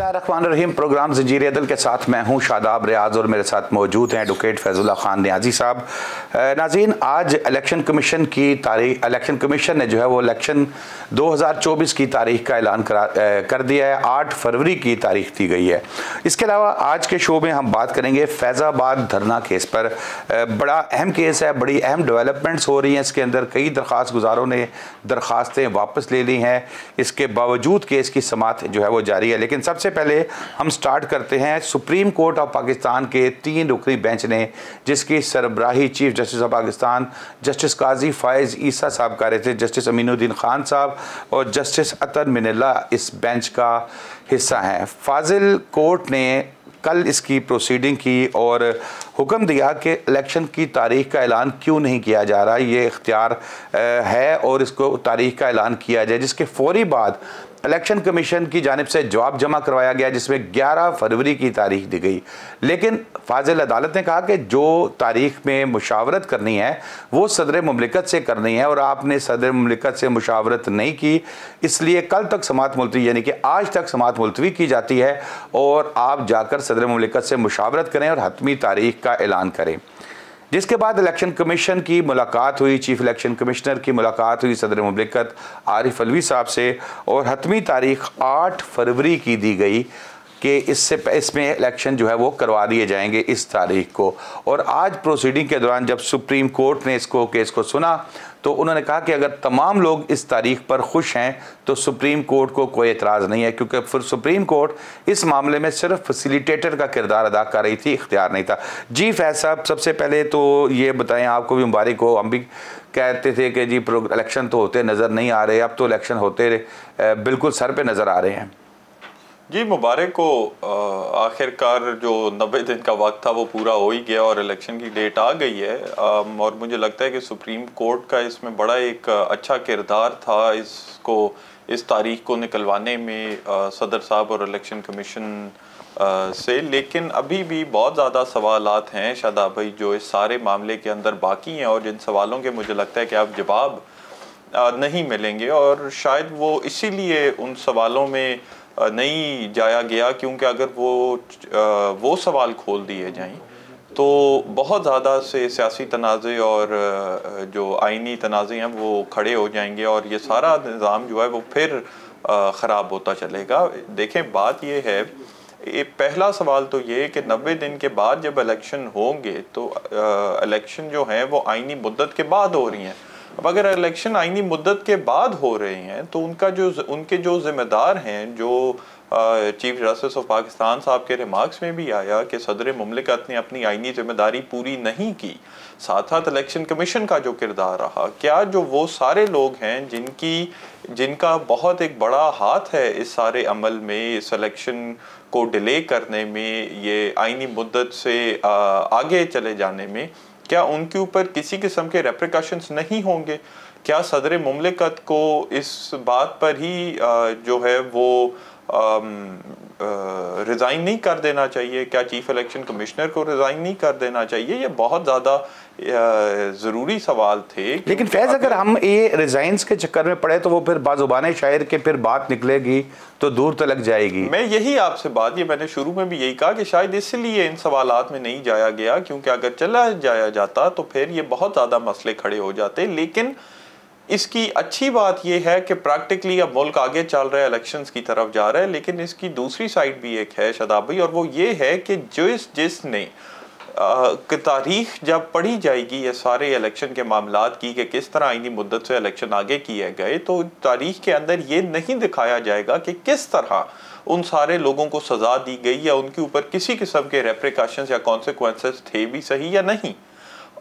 बिस्मिल्लाहिर्रहमानिर्रहीम। प्रोग्राम ज़ंजीर अदल के साथ मैं हूं शादाब रियाज और मेरे साथ मौजूद हैं एडवोकेट फैज़ुल्लाह खान नियाज़ी साहब। नाज़रीन, आज इलेक्शन कमीशन की तारीख, इलेक्शन कमीशन ने जो है वो इलेक्शन 2024 की तारीख का ऐलान कर दिया है। 8 फरवरी की तारीख दी गई है। इसके अलावा आज के शो में हम बात करेंगे फैज़ाबाद धरना केस पर। बड़ा अहम केस है, बड़ी अहम डेवलपमेंट्स हो रही हैं इसके अंदर। कई दरख्वास्त गुजारों ने दरख्वास्तें वापस ले ली हैं, इसके बावजूद केस की समाअत जो है वो जारी है। लेकिन सबसे पहले हम स्टार्ट करते हैं सुप्रीम कोर्ट ऑफ पाकिस्तान के 3 रुकनी बेंच ने, जिसकी सरबराही chief justice of Pakistan justice Qazi Faez Isa साहब कर रहे थे, जस्टिस अमीनुद्दीन खान साहब और जस्टिस अतर मिनल्ला इस बेंच का हिस्सा हैं। फाजिल कोर्ट ने कल इसकी प्रोसीडिंग की और हुक्म दिया कि इलेक्शन की तारीख का ऐलान क्यों नहीं किया जा रहा, ये इख्तियार है और इसको तारीख का ऐलान किया जाए। जिसके फौरी बाद इलेक्शन कमीशन की जानिब से जवाब जमा करवाया गया, जिसमें 11 फरवरी की तारीख दी गई। लेकिन फाजिल अदालत ने कहा कि जो तारीख में मुशावरत करनी है वो सदर मुमलिकत से करनी है और आपने सदर मुमलिकत से मुशावरत नहीं की, इसलिए कल तक समाअत मुलतवी, यानी कि आज तक समाअत मुलतवी की जाती है और आप जाकर सदर मुमलिकत से मुशावरत करें और हतमी तारीख का ऐलान करें। जिसके बाद इलेक्शन कमीशन की मुलाकात हुई, चीफ इलेक्शन कमिश्नर की मुलाकात हुई सदर मुमलिकत आरिफ अलवी साहब से और हतमी तारीख 8 फरवरी की दी गई कि इसमें इलेक्शन जो है वो करवा दिए जाएंगे इस तारीख को। और आज प्रोसीडिंग के दौरान जब सुप्रीम कोर्ट ने इसको केस को सुना तो उन्होंने कहा कि अगर तमाम लोग इस तारीख पर खुश हैं तो सुप्रीम कोर्ट को कोई एतराज़ नहीं है, क्योंकि फिर सुप्रीम कोर्ट इस मामले में सिर्फ फैसिलिटेटर का किरदार अदा कर रही थी, इख्तियार नहीं था। जी फैज साहब, सबसे पहले तो ये बताएं, आपको भी मुबारक हो। हम भी कहते थे कि जी इलेक्शन तो होते नज़र नहीं आ रहे, अब तो इलेक्शन होते बिल्कुल सर पे नज़र आ रहे हैं। जी मुबारक को आखिरकार जो 90 दिन का वक्त था वो पूरा हो ही गया और इलेक्शन की डेट आ गई है। और मुझे लगता है कि सुप्रीम कोर्ट का इसमें बड़ा एक अच्छा किरदार था इस तारीख को निकलवाने में सदर साहब और इलेक्शन कमीशन से। लेकिन अभी भी बहुत ज़्यादा सवालात हैं शादाब भाई जो इस सारे मामले के अंदर बाकी हैं और जिन सवालों के मुझे लगता है कि अब जवाब नहीं मिलेंगे और शायद वो इसीलिए उन सवालों में नहीं जाया गया, क्योंकि अगर वो सवाल खोल दिए जाएं तो बहुत ज़्यादा से सियासी तनाज़े और जो आइनी तनाज़े हैं वो खड़े हो जाएंगे और ये सारा निज़ाम जो है वो फिर ख़राब होता चलेगा। देखें, बात ये है, पहला सवाल तो ये कि 90 दिन के बाद जब इलेक्शन होंगे तो इलेक्शन जो हैं वो आइनी मुद्दत के बाद हो रही हैं। अब अगर इलेक्शन आइनी मुद्दत के बाद हो रहे हैं तो उनके जो जिम्मेदार हैं, जो चीफ जस्टिस ऑफ पाकिस्तान साहब के रिमार्क्स में भी आया कि सदर मुमलिकत ने अपनी आइनी जिम्मेदारी पूरी नहीं की, साथ साथ इलेक्शन कमीशन का जो किरदार रहा, क्या जो वो सारे लोग हैं जिनका बहुत एक बड़ा हाथ है इस सारे अमल में, इस इलेक्शन को डिले करने में, ये आइनी मुद्दत से आगे चले जाने में, क्या उनके ऊपर किसी किस्म के रेप्रिकॉशंस नहीं होंगे? क्या सदर मुमलिकत को इस बात पर ही जो है वो रिज़ाइन नहीं कर देना चाहिए? क्या चीफ इलेक्शन कमिश्नर को रिज़ाइन नहीं कर देना चाहिए? ये बहुत ज़्यादा ज़रूरी सवाल थे। लेकिन फैज़, अगर हम ये रिज़ाइंस के चक्कर में पड़े तो वो फिर बाज़ुबाने शायर के फिर बात निकलेगी तो दूर तक जाएगी। मैं यही आपसे बात, ये मैंने शुरू में भी यही कहा कि शायद इसलिए इन सवालात में नहीं जाया गया, क्योंकि अगर चला जाया जाता तो फिर ये बहुत ज़्यादा मसले खड़े हो जाते। लेकिन इसकी अच्छी बात यह है कि प्रैक्टिकली अब मुल्क आगे चल रहा है, इलेक्शंस की तरफ जा रहा है। लेकिन इसकी दूसरी साइड भी एक है शादाब भाई, और वो ये है कि जिसने तारीख जब पढ़ी जाएगी ये सारे इलेक्शन के मामलात की कि किस तरह आइनी मुद्दत से इलेक्शन आगे किए गए, तो तारीख के अंदर ये नहीं दिखाया जाएगा कि किस तरह उन सारे लोगों को सज़ा दी गई या उनके ऊपर किसी किस्म के रेप्रिकॉशंस या कॉन्सिक्वेंसेस थे भी सही या नहीं।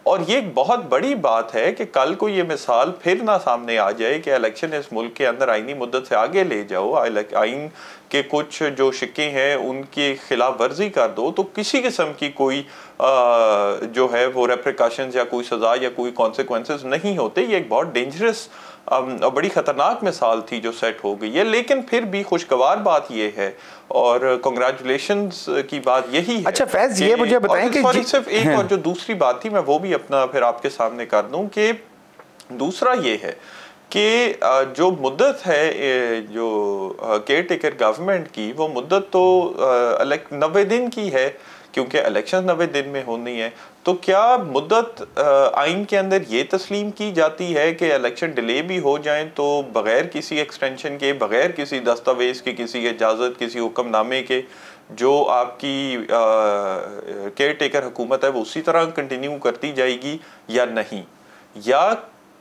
और ये एक बहुत बड़ी बात है कि कल को ये मिसाल फिर ना सामने आ जाए कि इलेक्शन इस मुल्क के अंदर आइनी मुद्दत से आगे ले जाओ, आइन के कुछ जो शिक्के हैं उनकी खिलाफ वर्जी कर दो तो किसी किस्म की कोई जो है वो रेप्रिकॉशंस या कोई सज़ा या कोई कॉन्सिक्वेंसेस नहीं होते। ये एक बहुत डेंजरस बड़ी ख़तरनाक मिसाल थी जो सेट हो गई है। लेकिन फिर भी खुशगवार बात ये है और कांग्रेचुलेशंस की बात यही है। अच्छा फैज़, ये मुझे बताएं कि सिर्फ एक और जो दूसरी बात थी मैं वो भी अपना फिर आपके सामने कर दूं कि दूसरा ये है कि जो मुद्दत है जो केयर टेकर गवर्नमेंट की, वो मुद्दत तो 90 दिन की है, क्योंकि इलेक्शन 90 दिन में होनी है। तो क्या मुद्दत आइन के अंदर ये तस्लीम की जाती है कि इलेक्शन डिले भी हो जाए तो बग़ैर किसी एक्सटेंशन के, बग़ैर किसी दस्तावेज़ के, किसी इजाज़त, किसी हुक्मनामे के, जो आपकी केयर टेकर हुकूमत है वो उसी तरह कंटिन्यू करती जाएगी या नहीं? या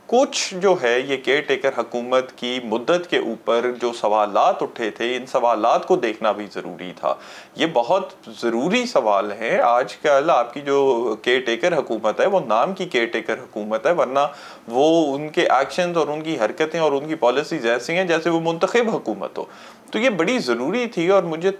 कुछ जो है ये केयर टेकर हुकूमत की मुद्दत के ऊपर जो सवालात उठे थे, इन सवालात को देखना भी ज़रूरी था। ये बहुत ज़रूरी सवाल है। आजकल आपकी जो केयर टेकर हुकूमत है वो नाम की केयर टेकर हुकूमत है, वरना वो उनके एक्शंस और उनकी हरकतें और उनकी पॉलिसीज ऐसी हैं जैसे वो मुंतखब हुकूमत हो। तो ये बड़ी ज़रूरी थी और मुझे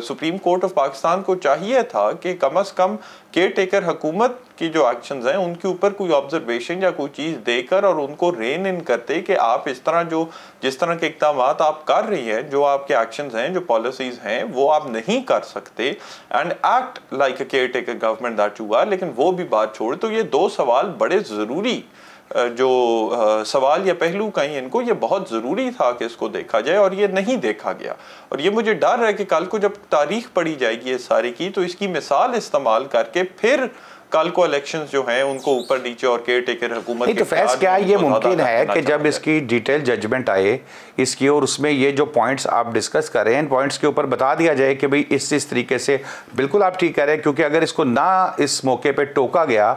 सुप्रीम कोर्ट ऑफ पाकिस्तान को चाहिए था कि कम से कम केयर टेकर हुकूमत की जो एक्शंस हैं उनके ऊपर कोई ऑब्जर्वेशन या कोई चीज़ देकर और उनको रेन इन करते कि आप इस तरह जिस तरह के इक़दाम आप कर रही हैं, जो आपके एक्शंस हैं, जो पॉलिसीज़ हैं, वो आप नहीं कर सकते and act like a caretaker government that you are. लेकिन वो भी बात छोड़, तो ये दो सवाल बड़े ज़रूरी जो सवाल या पहलू कहीं इनको, ये बहुत ज़रूरी था कि इसको देखा जाए और ये नहीं देखा गया। और ये मुझे डर है कि कल को जब तारीख पढ़ी जाएगी इस सारी की, तो इसकी मिसाल इस्तेमाल करके फिर कल को इलेक्शंस जो हैं उनको ऊपर नीचे और केयर टेकर हुकूमत तो फैस क्या ये मुमकिन है कि जब इसकी डिटेल जजमेंट आए इसकी और उसमें ये जो पॉइंट्स आप डिस्कस कर रहे हैं, इन पॉइंट्स के ऊपर बता दिया जाए कि भाई इस तरीके से, बिल्कुल आप ठीक कह रहे हैं, क्योंकि अगर इसको ना इस मौके पे टोका गया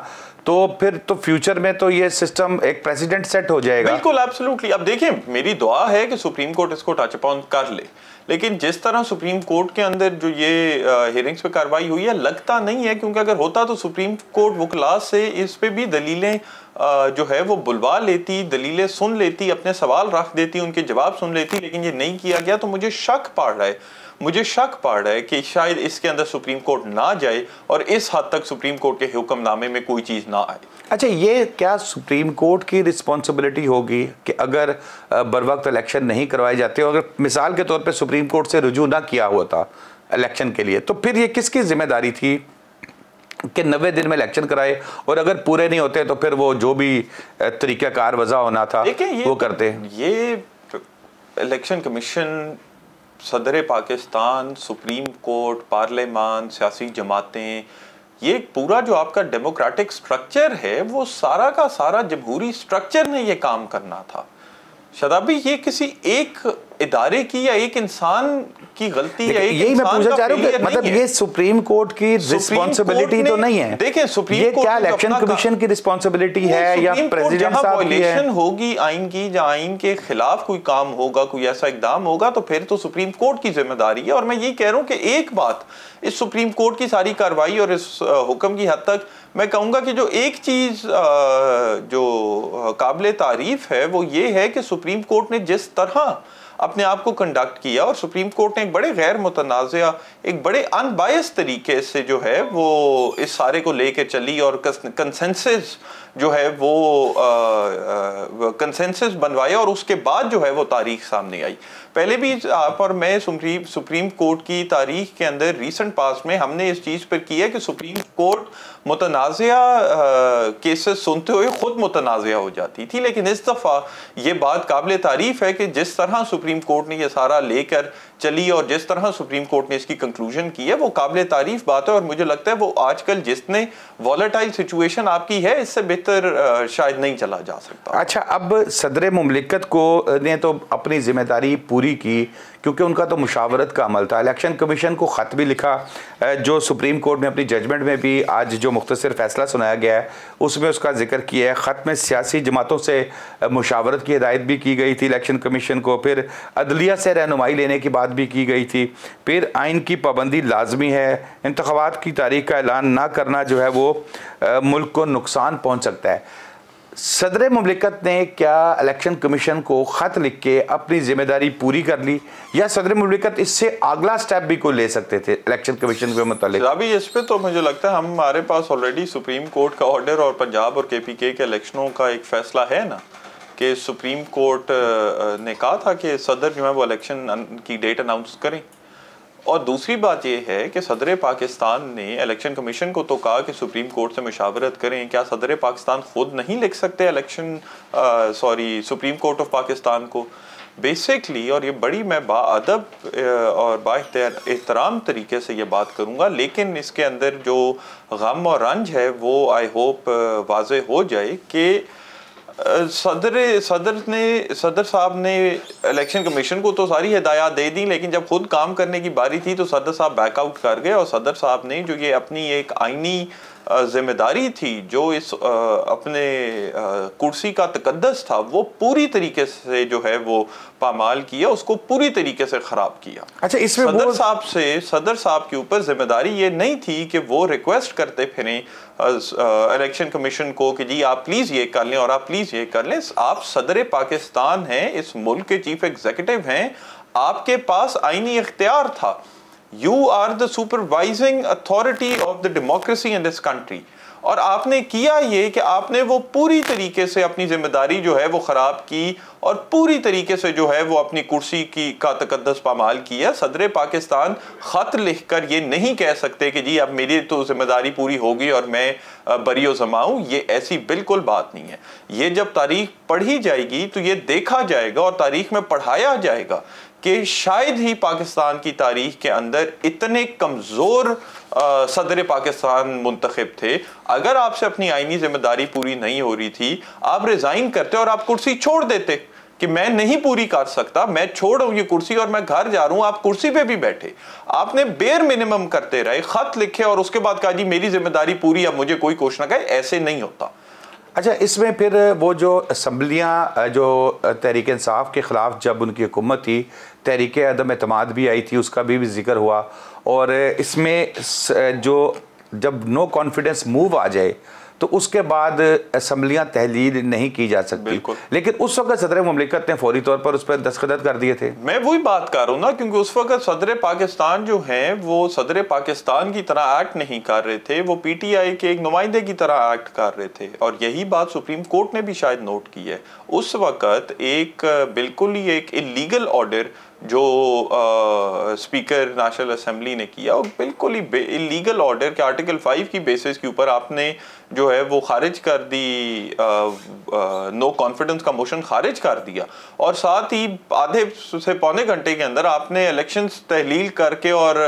तो फिर तो फ्यूचर में तो ये सिस्टम एक प्रेसिडेंट सेट हो जाएगा। बिल्कुल, एब्सोल्युटली। अब देखिए, मेरी दुआ है कि सुप्रीम कोर्ट इसको टच अपॉन कर ले, लेकिन जिस तरह सुप्रीम कोर्ट के अंदर जो ये हियरिंग्स पे कार्रवाई हुई है, लगता नहीं है, क्योंकि अगर होता तो सुप्रीम कोर्ट वकला से इस पे भी दलीलें जो है वो बुलवा लेती, दलीलें सुन लेती, अपने सवाल रख देती, उनके जवाब सुन लेती, लेकिन ये नहीं किया गया। तो मुझे शक पड़ रहा है कि शायद इसके अंदर सुप्रीम कोर्ट ना जाए और इस हद तक सुप्रीम कोर्ट के हुक्मनामे में कोई चीज़ ना आए। अच्छा, ये क्या सुप्रीम कोर्ट की रिस्पॉन्सिबिलिटी होगी कि अगर बर वक्त इलेक्शन नहीं करवाए जाते, अगर मिसाल के तौर पे सुप्रीम कोर्ट से रुजू ना किया हुआ था इलेक्शन के लिए, तो फिर ये किसकी जिम्मेदारी थी कि 90 दिन में इलेक्शन कराए, और अगर पूरे नहीं होते तो फिर वो जो भी तरीक़ाकार वज़ा होना था वो करते? ये इलेक्शन कमीशन, सदर पाकिस्तान, सुप्रीम कोर्ट, पार्लियामान, सियासी जमातें, ये पूरा जो आपका डेमोक्रेटिक स्ट्रक्चर है वो सारा का सारा जमहूरी स्ट्रक्चर ने ये काम करना था। शदाबी, ये किसी एक इदारे की या एक इंसान की गलती या एक यही मैं पूछना चाह रहा हूँ कि मतलब ये सुप्रीम कोर्ट की रिस्पांसिबिलिटी तो नहीं है। देखिए, सुप्रीम कोर्ट क्या इलेक्शन कमीशन की रिस्पांसिबिलिटी है या प्रेसिडेंट साहब की है? वायलेशन होगी आइन की, जहां आइन के खिलाफ कोई काम होगा, कोई ऐसा इकदाम होगा, तो फिर तो सुप्रीम कोर्ट की जिम्मेदारी है। और मैं ये कह रहा हूँ कि एक बात, इस सुप्रीम कोर्ट की सारी कार्रवाई और इस हुक्म की हद तक मैं कहूँगा कि जो एक चीज़ जो काबिल तारीफ है वो ये है कि सुप्रीम कोर्ट ने जिस तरह अपने आप को कंडक्ट किया, और सुप्रीम कोर्ट ने एक बड़े गैर मुतनाज़ा, एक बड़े अनबायस तरीके से जो है वो इस सारे को लेकर चली और कंसेंसस जो है वो कंसेंसस बनवाया, और उसके बाद जो है वो तारीख सामने आई। पहले भी आप और मैं सुप्रीम कोर्ट की तारीख के अंदर रीसेंट पास में हमने इस चीज़ पर किया कि सुप्रीम कोर्ट मुतनाज़ा केसेस सुनते हुए खुद मुतनाज़ा हो जाती थी, लेकिन इस दफ़ा ये बात काबिल तारीफ़ है कि जिस तरह सुप्रीम कोर्ट ने ये सारा लेकर चली और जिस तरह सुप्रीम कोर्ट ने इसकी कंक्लूजन की है वो काबिल तारीफ़ बात है। और मुझे लगता है वो आजकल जितने वॉलेटाइल सिचुएशन आपकी है, इससे बेहतर शायद नहीं चला जा सकता। अच्छा, अब सदर मुमलिकत को ने तो अपनी जिम्मेदारी पूरी की, क्योंकि उनका तो मुशावरत का अमल था। इलेक्शन कमीशन को ख़त भी लिखा, जो सुप्रीम कोर्ट ने अपनी जजमेंट में भी आज जो मुख्तसर फैसला सुनाया गया है उसमें उसका जिक्र किया है। ख़त में सियासी जमातों से मुशावरत की हिदायत भी की गई थी इलेक्शन कमीशन को, फिर अदलिया से रहनुमाई लेने की बात भी की गई थी, फिर आइन की पाबंदी लाजमी है, इंतखाबात की तारीख का ऐलान ना करना जो है वो मुल्क को नुकसान पहुँच सकता है। सदर मुमलिकत ने क्या इलेक्शन कमीशन को ख़त लिख के अपनी जिम्मेदारी पूरी कर ली, या सदर मुमलिकत इससे अगला स्टेप भी को ले सकते थे इलेक्शन कमीशन के मुतालिक? अभी इस पे तो मुझे लगता है हमारे पास ऑलरेडी सुप्रीम कोर्ट का ऑर्डर और पंजाब और KPK के इलेक्शनों का एक फैसला है ना, कि सुप्रीम कोर्ट ने कहा था कि सदर जो है वो इलेक्शन की डेट अनाउंस करें। और दूसरी बात यह है कि सदर पाकिस्तान ने इलेक्शन कमीशन को तो कहा कि सुप्रीम कोर्ट से मुशावरत करें। क्या सदर पाकिस्तान खुद नहीं लिख सकते सुप्रीम कोर्ट ऑफ पाकिस्तान को? बेसिकली, और ये बड़ी मैं बाअदब और बाएहतराम तरीके से ये बात करूँगा, लेकिन इसके अंदर जो गम और रंज है वो आई होप वाज़े हो जाए कि सदर साहब ने इलेक्शन कमीशन को तो सारी हिदायत दे दी, लेकिन जब खुद काम करने की बारी थी तो सदर साहब बैकआउट कर गए। और सदर साहब ने जो ये अपनी एक आईनी जिम्मेदारी थी, जो इस अपने कुर्सी का तकद्दस था, वो पूरी तरीके से जो है वो पामाल किया, उसको पूरी तरीके से खराब किया। अच्छा, इसमें सदर साहब के ऊपर जिम्मेदारी ये नहीं थी कि वो रिक्वेस्ट करते फिरें इलेक्शन कमीशन को कि जी आप प्लीज ये कर लें और आप प्लीज ये कर लें। आप सदर पाकिस्तान हैं, इस मुल्क के चीफ एग्जीक्यूटिव हैं, आपके पास आईनी इख्तियार था। You are the supervising authority of the democracy in this country। और आपने किया ये कि आपने वो पूरी तरीके से अपनी जिम्मेदारी जो है वो ख़राब की और पूरी तरीके से जो है वो अपनी कुर्सी की का तकद्दस पामाल किया। सदर पाकिस्तान ख़त लिख कर ये नहीं कह सकते कि जी अब मेरी तो जिम्मेदारी पूरी होगी और मैं बरियो जमाऊँ। ये ऐसी बिल्कुल बात नहीं है। ये जब तारीख पढ़ी जाएगी तो ये देखा जाएगा और तारीख में पढ़ाया जाएगा कि शायद ही पाकिस्तान की तारीख के अंदर इतने कमज़ोर सदर पाकिस्तान मुंतखब थे। अगर आपसे अपनी आईनी जिम्मेदारी पूरी नहीं हो रही थी, आप रिज़ाइन करते और आप कुर्सी छोड़ देते कि मैं नहीं पूरी कर सकता, मैं छोड़ रहा हूँ ये कुर्सी और मैं घर जा रहा हूँ, आप कुर्सी पे भी बैठे। आपने बेर मिनिमम करते रहे, ख़त लिखे और उसके बाद कहा जी मेरी जिम्मेदारी पूरी, अब मुझे कोई क्वेश्चन ना करे। ऐसे नहीं होता। अच्छा, इसमें फिर वो जो असम्बलियाँ जो तहरीक इंसाफ के ख़िलाफ़ जब उनकी हुकूमत थी, तहरीक अदम एतमाद भी आई थी, उसका भी जिक्र हुआ। और इसमें जो जब नो कॉन्फिडेंस मूव आ जाए तो उसके बाद असम्बलियाँ तहलील नहीं की जा सकती, लेकिन उस वक्त सदर मुमलिकत ने फौरी तौर पर उस पर दस्तखत कर दिए थे। मैं वही बात कर रहा हूँ ना, क्योंकि उस वक्त सदर पाकिस्तान जो हैं वो सदर पाकिस्तान की तरह एक्ट नहीं कर रहे थे, वो PTI के एक नुमाइंदे की तरह एक्ट कर रहे थे। और यही बात सुप्रीम कोर्ट ने भी शायद नोट की है। उस वक्त एक बिल्कुल ही एक इलीगल ऑर्डर जो स्पीकर नेशनल असेंबली ने किया, और बिल्कुल ही इलीगल ऑर्डर के आर्टिकल 5 की बेसिस के ऊपर आपने जो है वो खारिज कर दी, नो कॉन्फिडेंस का मोशन खारिज कर दिया। और साथ ही आधे से पौने घंटे के अंदर आपने इलेक्शंस तहलील करके और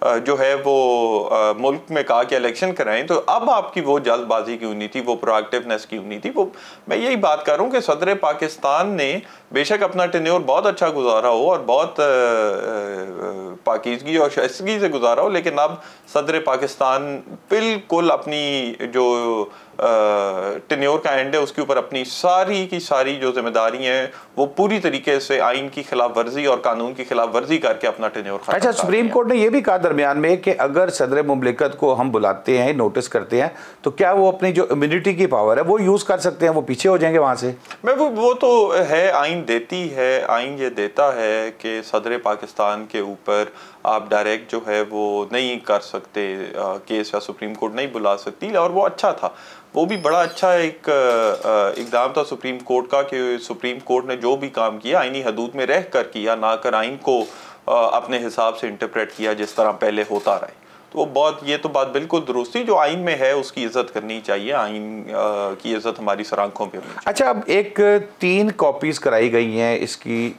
जो है वो मुल्क में कहा कि इलेक्शन कराएं। तो अब आपकी वो जल्दबाजी क्यों नहीं थी, वो प्रोएक्टिवनेस क्यों नहीं थी? वो मैं यही बात कर रहा हूँ कि सदर पाकिस्तान ने बेशक अपना टेन्योर बहुत अच्छा गुजारा हो और बहुत पाकीज़गी और शाइस्तगी से गुजारा हो, लेकिन अब सदर पाकिस्तान बिल्कुल अपनी जो टेन्योर का एंड है उसके ऊपर अपनी सारी की सारी जो जिम्मेदारी हैं वो पूरी तरीके से आइन की खिलाफ वर्जी और कानून की खिलाफ वर्जी करके अपना टेन्योर। अच्छा, सुप्रीम कोर्ट ने यह भी कहा दरमियान में कि अगर सदर मुमलिकत को हम बुलाते हैं, नोटिस करते हैं, तो क्या वो अपनी जो इम्यूनिटी की पावर है वो यूज़ कर सकते हैं? वो पीछे हो जाएंगे वहाँ से? मैं वो तो है, आइन देती है, आइन ये देता है कि सदर पाकिस्तान के ऊपर आप डायरेक्ट जो है वो नहीं कर सकते केस, या सुप्रीम कोर्ट नहीं बुला सकती। और वो अच्छा था, वो भी बड़ा अच्छा एक इक़दाम था सुप्रीम कोर्ट का कि सुप्रीम कोर्ट ने जो भी काम किया आईनी हदूद में रह कर किया, ना कर आइन को अपने हिसाब से इंटरप्रेट किया जिस तरह पहले होता रहे। तो वो बहुत, ये तो बात बिल्कुल दुरुस्त थी। जो आइन में है उसकी इज्जत करनी चाहिए, आइन की इज्जत हमारी सरांखों पे होनी चाहिए। अच्छा, अब एक 3 कॉपीज़ कराई गई हैं इसकी,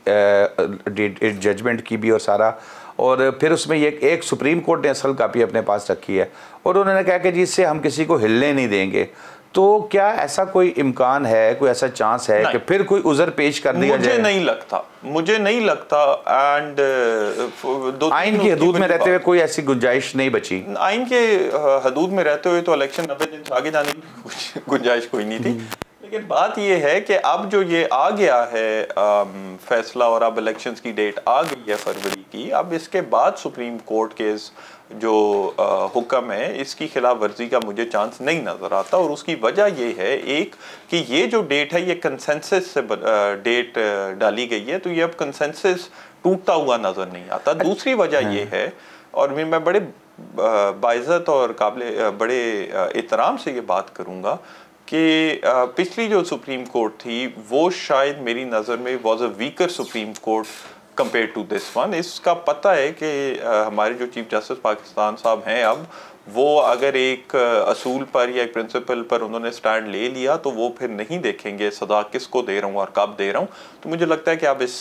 जजमेंट की भी और सारा, और फिर उसमें ये एक सुप्रीम कोर्ट ने असल कापी अपने पास रखी है और उन्होंने कहा कि जिससे हम किसी को हिलने नहीं देंगे। तो क्या ऐसा कोई इम्कान है, कोई ऐसा चांस है कि फिर कोई उज़र पेश कर दिया जाए? मुझे नहीं लगता। एंड आइन की हदूद में रहते हुए कोई ऐसी गुंजाइश नहीं बची। आइन के हदूद में रहते हुए तो इलेक्शन 90 दिन से आगे जाने की गुंजाइश कोई नहीं थी। लेकिन बात यह है कि अब जो ये आ गया है फैसला और अब इलेक्शंस की डेट आ गई है फरवरी की, अब इसके बाद सुप्रीम कोर्ट के जो हुक्म है इसकी खिलाफ वर्जी का मुझे चांस नहीं नज़र आता। और उसकी वजह यह है, एक कि ये जो डेट है ये कंसेंसस से डेट डाली गई है, तो ये अब कंसेंसस टूटता हुआ नज़र नहीं आता। दूसरी वजह ये है, और मैं बड़े बाइज़्ज़त और काबिल बड़े एहतराम से ये बात करूँगा कि पिछली जो सुप्रीम कोर्ट थी वो शायद मेरी नज़र में was a weaker supreme court compare to this one. इसका पता है कि हमारे जो चीफ जस्टिस पाकिस्तान साहब हैं अब, वो अगर एक असूल पर या एक प्रिंसिपल पर उन्होंने स्टैंड ले लिया तो वो फिर नहीं देखेंगे सजा किसको दे रहा हूँ और कब दे रहा हूँ। तो मुझे लगता है कि अब इस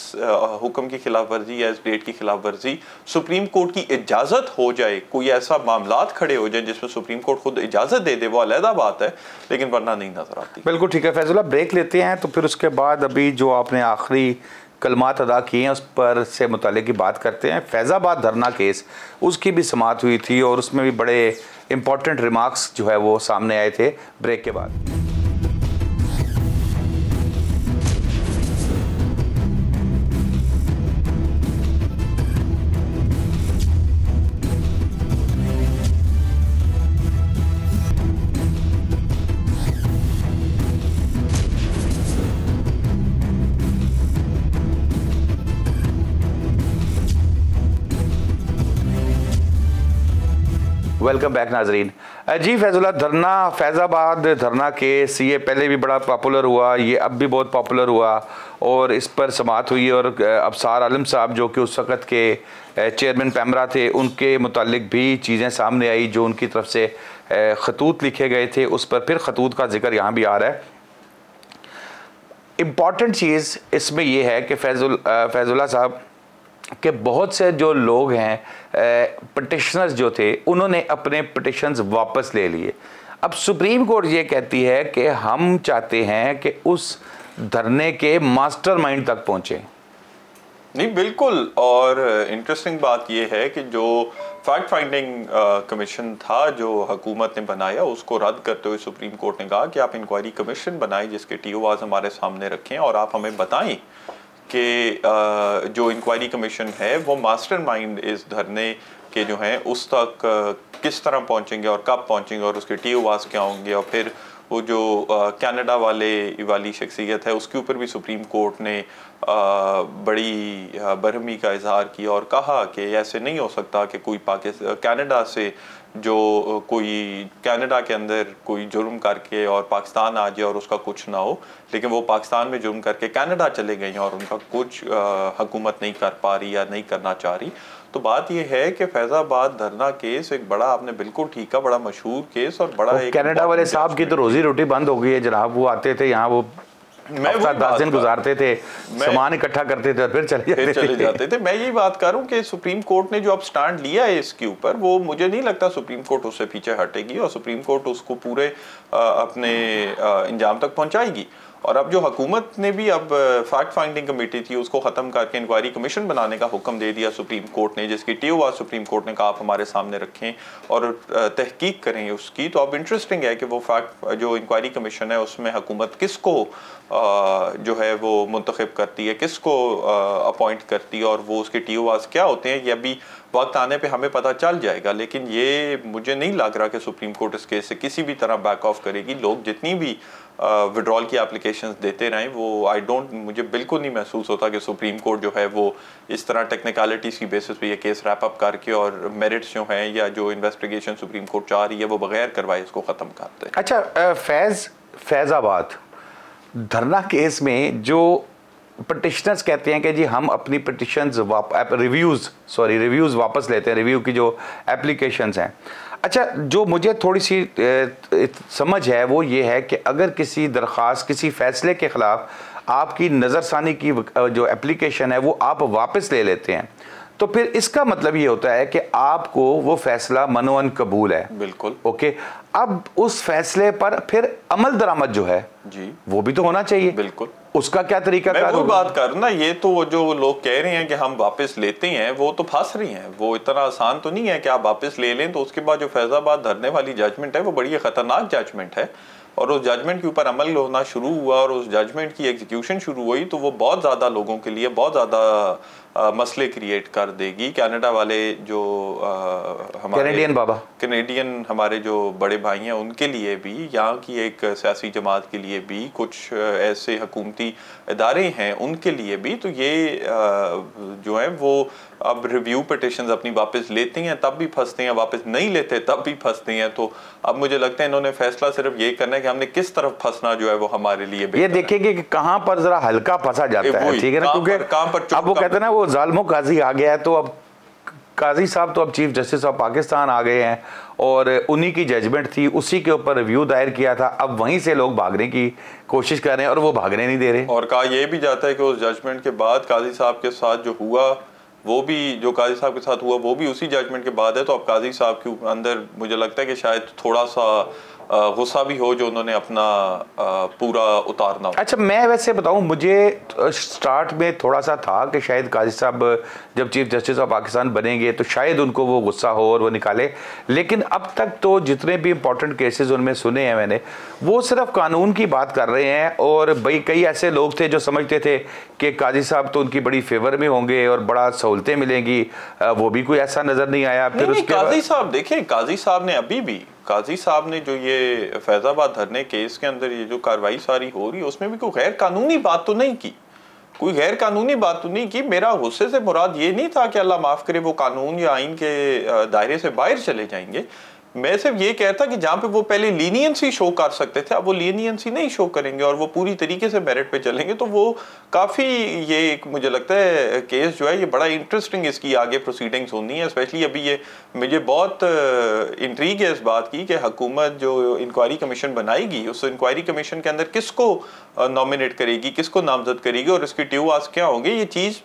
हुक्म की खिलाफ वर्जी या इस डेट की खिलाफ वर्जी सुप्रीम कोर्ट की इजाज़त हो जाए, कोई ऐसा मामलात खड़े हो जाए जिसमें सुप्रीम कोर्ट खुद इजाज़त दे दे, वो अलहदा बात है, लेकिन वरना नहीं नजर आती। बिल्कुल ठीक है फैजुल्ला, ब्रेक लेते हैं तो फिर उसके बाद अभी जो आपने आखिरी कलमात अदा किए हैं उस पर से मुतालिक की बात करते हैं। फैज़ाबाद धरना केस, उसकी भी समाअत हुई थी और उसमें भी बड़े इंपॉर्टेंट रिमार्क्स जो है वो सामने आए थे। ब्रेक के बाद वेलकम बैक नाजरीन। जी फैजुल्ला, धरना फैज़ाबाद धरना केस ये पहले भी बड़ा पॉपुलर हुआ, ये अब भी बहुत पॉपुलर हुआ और इस पर समाअत हुई और अबसार आलम साहब जो कि उस वक़्त के चेयरमैन पैमरा थे, उनके मुतालिक भी चीज़ें सामने आई जो उनकी तरफ से खतूत लिखे गए थे, उस पर फिर खतूत का जिक्र यहाँ भी आ रहा है। इम्पॉर्टेंट चीज़ इसमें यह है कि फैजुल्ला साहब कि बहुत से जो लोग हैं पिटिशनर्स जो थे उन्होंने अपने पिटिशंस वापस ले लिए। अब सुप्रीम कोर्ट ये कहती है कि हम चाहते हैं कि उस धरने के मास्टरमाइंड तक पहुंचे। नहीं, बिल्कुल। और इंटरेस्टिंग बात यह है कि जो फैक्ट फाइंडिंग कमीशन था जो हुकूमत ने बनाया, उसको रद्द करते हुए सुप्रीम कोर्ट ने कहा कि आप इंक्वायरी कमीशन बनाएं जिसके TORs हमारे सामने रखें और आप हमें बताएं कि जो इंक्वायरी कमीशन है वो मास्टरमाइंड इस धरने के जो हैं उस तक किस तरह पहुंचेंगे और कब पहुंचेंगे और उसके TORs क्या होंगे। और फिर वो जो कनाडा वाली शख्सियत है उसके ऊपर भी सुप्रीम कोर्ट ने बड़ी बरहमी का इजहार किया और कहा कि ऐसे नहीं हो सकता कि कोई कनाडा से जो कोई कनाडा के अंदर कोई जुर्म करके और पाकिस्तान आ जाए और उसका कुछ ना हो, लेकिन वो पाकिस्तान में जुर्म करके कनाडा चले गए और उनका कुछ हुकूमत नहीं कर पा रही या नहीं करना चाह रही। तो बात यह है कि फैज़ाबाद धरना केस एक बड़ा, आपने बिल्कुल ठीक कहा, बड़ा मशहूर केस और बड़ा एक कनाडा वाले साहब की तो रोजी रोटी बंद हो गई है जनाब। वो आते थे यहाँ, वो 10 दिन गुजारते थे, सामान इकट्ठा करते थे और फिर चले जाते थे। मैं यही बात कर रहा हूँ कि सुप्रीम कोर्ट ने जो अब स्टैंड लिया है इसके ऊपर, वो मुझे नहीं लगता सुप्रीम कोर्ट उससे पीछे हटेगी और सुप्रीम कोर्ट उसको पूरे अपने इंजाम तक पहुंचाएगी। और अब जो हुकूमत ने भी अब फैक्ट फाइंडिंग कमेटी थी उसको ख़त्म करके इंक्वायरी कमीशन बनाने का हुक्म दे दिया सुप्रीम कोर्ट ने, जिसकी TOR सुप्रीम कोर्ट ने कहा आप हमारे सामने रखें और तहकीक करें उसकी। तो अब इंटरेस्टिंग है कि वो फैक्ट जो इंक्वायरी कमीशन है उसमें हुकूमत किसको जो है वो मुंतखब करती है, किसको अपॉइंट करती है और वो उसके TORs क्या होते हैं, ये अभी वक्त आने पे हमें पता चल जाएगा। लेकिन ये मुझे नहीं लग रहा कि सुप्रीम कोर्ट इस केस से किसी भी तरह बैक ऑफ करेगी। लोग जितनी भी विड्रॉल की एप्लीकेशंस देते रहें, वो मुझे बिल्कुल नहीं महसूस होता कि सुप्रीम कोर्ट जो है वो इस तरह टेक्निकलिटीज़ की बेसिस पे ये केस रैप अप करके और मेरिट्स जो हैं या जो इन्वेस्टिगेशन सुप्रीम कोर्ट चाह रही है वो बगैर करवाए इसको ख़त्म करते हैं। अच्छा, फैज़ाबाद धरना केस में जो पिटिशनर्स कहते हैं कि जी हम अपनी पिटिशंस रिव्यूज़ वापस लेते हैं, रिव्यू की जो एप्लीकेशंस हैं। अच्छा, जो मुझे थोड़ी सी समझ है वो ये है कि अगर किसी दरख्वास्त, किसी फ़ैसले के ख़िलाफ़ आपकी नज़रसानी की जो एप्लीकेशन है वो आप वापस ले लेते हैं, तो फिर इसका मतलब ये होता है कि आपको वो फैसला मनोअन कबूल है। बिल्कुल। ओके, अब उस फैसले पर फिर अमल दरामद जो है जी वो भी तो होना चाहिए। बिल्कुल। उसका क्या तरीका? मैं वो बात कर रहा ना, ये तो जो लोग कह रहे हैं कि हम वापस लेते हैं वो तो फंस रही हैं। वो इतना आसान तो नहीं है कि आप वापस ले लें तो उसके बाद जो फैज़ाबाद धरने वाली जजमेंट है वो बड़ी खतरनाक जजमेंट है और उस जजमेंट के ऊपर अमल होना शुरू हुआ और उस जजमेंट की एग्जीक्यूशन शुरू हुई तो वो बहुत ज़्यादा लोगों के लिए बहुत ज़्यादा मसले क्रिएट कर देगी। कनाडा वाले जो हमारे कैनेडियन हमारे जो बड़े भाई हैं उनके लिए भी, यहाँ की एक सियासी जमात के लिए भी, कुछ ऐसे हुकूमती इदारे हैं उनके लिए भी, तो ये जो है वो अब रिव्यू पिटिशंस अपनी वापस लेते हैं तब भी फंसते हैं, वापस नहीं लेते तब भी फंसते हैं। तो अब मुझे लगता है इन्होंने फैसला सिर्फ ये करना है कि हमने किस तरफ फंसना जो है वो हमारे लिए ये देखेंगे कि कहाँ पर जरा हल्का फंसा जाता है, ठीक है ना, क्योंकि अब वो कहते हैं ना वो वो जालिमो काजी आ गया है, तो अब काजी साहब तो अब चीफ जस्टिस ऑफ पाकिस्तान आ गए हैं और उन्हीं की जजमेंट थी, उसी के ऊपर रिव्यू दायर किया था। अब वहीं से लोग भागने की कोशिश कर रहे हैं और वो भागने नहीं दे रहे। और कहा यह भी जाता है कि उस जजमेंट के बाद काजी साहब के साथ जो हुआ, वो भी जो काजी साहब के साथ हुआ वो भी उसी जजमेंट के बाद है। तो अब काजी साहब के अंदर मुझे लगता है कि शायद थोड़ा सा गुस्सा भी हो जो उन्होंने अपना पूरा उतारना हो। अच्छा, मैं वैसे बताऊं, मुझे स्टार्ट में थोड़ा सा था कि शायद काजी साहब जब चीफ जस्टिस ऑफ पाकिस्तान बनेंगे तो शायद उनको वो गुस्सा हो और वो निकाले, लेकिन अब तक तो जितने भी इंपॉर्टेंट केसेस उनमें सुने हैं मैंने, वो सिर्फ कानून की बात कर रहे हैं। और भाई कई ऐसे लोग थे जो समझते थे कि काजी साहब तो उनकी बड़ी फेवर में होंगे और बड़ा सहूलतें मिलेंगी, वो भी कोई ऐसा नजर नहीं आया। फिर उसके काजी साहब देखें, काजी साहब ने अभी भी काजी साहब ने जो ये फैजाबाद धरने केस के अंदर ये जो कार्रवाई सारी हो रही है उसमें भी कोई गैर कानूनी बात तो नहीं की, कोई गैर कानूनी बात तो नहीं की। मेरा गुस्से से मुराद ये नहीं था कि अल्लाह माफ करे वो कानून या आइन के दायरे से बाहर चले जाएंगे। मैं सिर्फ ये कहता कि जहाँ पे वो पहले लीनियंसी शो कर सकते थे, अब वो लीनियंसी नहीं शो करेंगे और वो पूरी तरीके से मेरिट पे चलेंगे। तो वो काफ़ी ये मुझे लगता है केस जो है ये बड़ा इंटरेस्टिंग, इसकी आगे प्रोसीडिंग्स होनी है। स्पेशली अभी ये मुझे बहुत इंट्रीग है इस बात की कि हुकूमत जो इंक्वायरी कमीशन बनाएगी उस इंक्वायरी कमीशन के अंदर किसको नॉमिनेट करेगी, किसको नामजद करेगी और इसकी ड्यू आस्क क्या होंगे, ये चीज़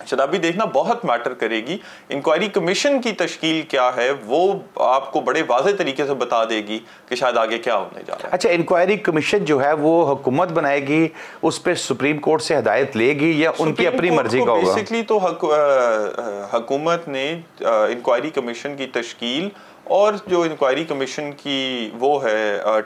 शराबी देखना बहुत मैटर करेगी। इंक्वायरी कमीशन की तश्कील क्या है वो आपको बड़े वाज़े तरीके से बता देगी कि शायद आगे क्या होने जा रहा है। अच्छा, इंक्वायरी कमीशन जो है वो हुकूमत बनाएगी, उस पर सुप्रीम कोर्ट से हिदायत लेगी या उनकी अपनी मर्जी का होगा? बेसिकली तो हुकूमत ने इंक्वायरी कमीशन की तश्कील और जो इंक्वायरी कमीशन की वो है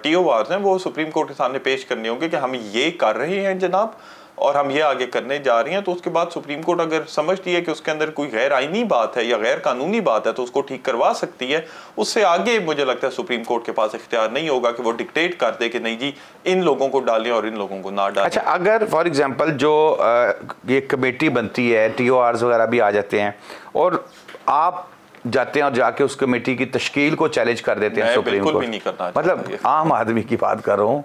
TORs हैं वो सुप्रीम कोर्ट के सामने पेश करने होंगे कि हम ये कर रहे हैं जनाब और हम ये आगे करने जा रही हैं। तो उसके बाद सुप्रीम कोर्ट अगर समझती है कि उसके अंदर कोई गैर आईनी बात है या गैर कानूनी बात है तो उसको ठीक करवा सकती है। उससे आगे मुझे लगता है सुप्रीम कोर्ट के पास इख्तियार नहीं होगा कि वो डिक्टेट कर दे कि नहीं जी इन लोगों को डालें और इन लोगों को ना डालें। अच्छा, अगर फॉर एग्जांपल जो ये कमेटी बनती है, TORs वगैरह भी आ जाते हैं और आप जाते हैं और जाके उस कमेटी की तश्कील को चैलेंज कर देते हैं सुप्रीम कोर्ट, भी नहीं करना, मतलब आम आदमी की बात कर रहा हूँ,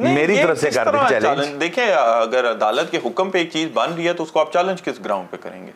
मेरी तरफ से कर दे चैलेंज। देखिए, अगर अदालत के हुक्म पे एक चीज बन रही है तो उसको आप चैलेंज किस ग्राउंड पे करेंगे,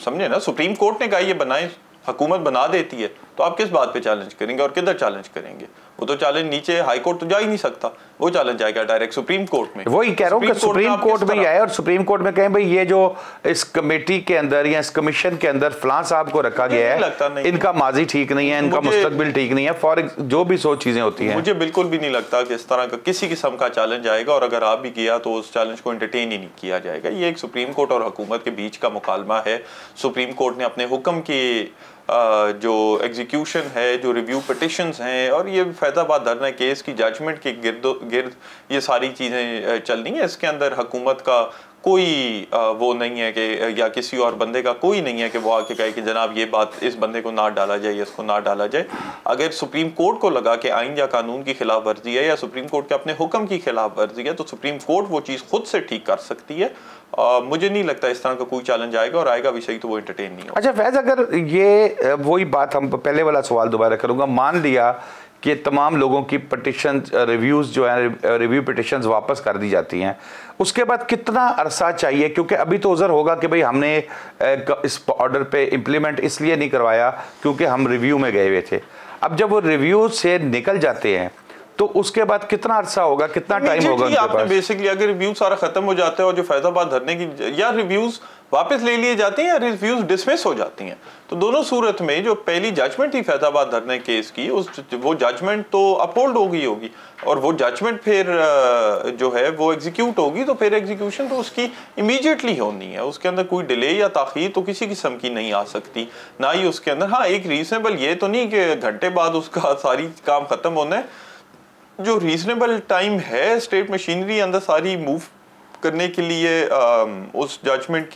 समझे ना। सुप्रीम कोर्ट ने कहा ये बनाए, हुकूमत बना देती है तो आप किस बात पे चैलेंज करेंगे और किधर चैलेंज करेंगे? वो तो चैलेंज नीचे हाई कोर्ट तो जा ही नहीं सकता, वो चैलेंज जाएगा डायरेक्ट सुप्रीम कोर्ट में। वही कह रहा हूँ कि सुप्रीम कोर्ट में ही आए और सुप्रीम कोर्ट में कहें भाई ये जो इस कमेटी के अंदर या इस कमीशन के अंदर फलां साहब को रखा गया है, इनका माजी ठीक नहीं है, इनका मुस्तकबिल ठीक नहीं है, फॉर जो भी सो चीजें होती हैं। मुझे बिल्कुल भी नहीं लगता कि इस तरह का किसी किस्म का चैलेंज आएगा और अगर आप भी किया तो उस चैलेंज को एंटरटेन ही नहीं किया जाएगा। ये एक सुप्रीम कोर्ट और हुकूमत के बीच का मुकालमा है। सुप्रीम कोर्ट ने अपने हुक्म की जो एग्जीक्यूशन है, जो रिव्यू पिटिशंस हैं और ये फैजाबाद धरना केस की जजमेंट के गिर्द ये सारी चीज़ें चलनी है। इसके अंदर हुकूमत का कोई वो नहीं है कि या किसी और बंदे का कोई नहीं है कि वो आके कहे कि जनाब ये बात इस बंदे को ना डाला जाए या इसको ना डाला जाए। अगर सुप्रीम कोर्ट को लगा कि आइन या कानून की खिलाफ वर्जी है या सुप्रीम कोर्ट के अपने हुक्म की खिलाफ वर्जी है तो सुप्रीम कोर्ट वो चीज़ खुद से ठीक कर सकती है। मुझे नहीं लगता इस तरह का कोई चैलेंज आएगा और आएगा भी सही तो वो एंटरटेन नहीं होगा। अच्छा फैज, अगर ये वही बात, हम पहले वाला सवाल दोबारा करूंगा, मान लिया कि तमाम लोगों की पिटिशन रिव्यूज़ जो है, रिव्यू पिटिशंस वापस कर दी जाती हैं, उसके बाद कितना अरसा चाहिए? क्योंकि अभी तो उज़र होगा कि भाई हमने इस ऑर्डर पे इम्प्लीमेंट इसलिए नहीं करवाया क्योंकि हम रिव्यू में गए हुए थे। अब जब वो रिव्यू से निकल जाते हैं तो उसके बाद कितना अरसा होगा, कितना टाइम होगा उनके आपने पास? बेसिकली अगर रिव्यू सारा खत्म हो जाता है और जो फैजाबाद धरने की या रिव्यूज वापस ले लिए जाते हैं या रिव्यूज डिसमिस हो जाती हैं, तो दोनों सूरत में जो पहली जजमेंट थी फैजाबाद धरने केस की वो जजमेंट तो अपहोल्ड हो गई होगी और वो जजमेंट फिर जो है वो एग्जीक्यूट होगी। तो फिर एग्जीक्यूशन तो उसकी इमीडिएटली होनी है, उसके अंदर कोई डिले या ताखीर तो किसी किस्म की नहीं आ सकती, ना ही उसके अंदर हाँ एक रीजनेबल ये तो नहीं कि घंटे बाद उसका सारी काम खत्म होना है। जो रीजनेबल टाइम है स्टेट मशीनरी अंदर सारी मूव करने के लिए उस जजमेंट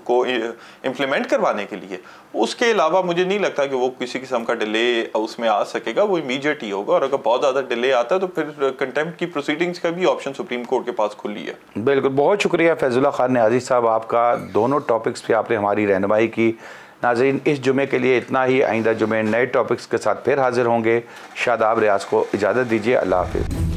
को इम्प्लीमेंट करवाने के लिए, उसके अलावा मुझे नहीं लगता कि वो किसी किस्म का डिले उसमें आ सकेगा, वो इमीडिएट ही होगा। और अगर बहुत ज़्यादा डिले आता है तो फिर कंटेम्प्ट की प्रोसीडिंग्स का भी ऑप्शन सुप्रीम कोर्ट के पास खुली है। बिल्कुल, बहुत शुक्रिया फैजुल्लाह खान नियाज़ी साहब आपका, दोनों टॉपिक्स पे आपने हमारी रहनुमाई की। नाज़रीन, इस जुमे के लिए इतना ही, आइंदा जुमे नए टॉपिक्स के साथ फिर हाजिर होंगे। शादाब रियाज को इजाज़त दीजिए, अल्लाह हाफ़िज़।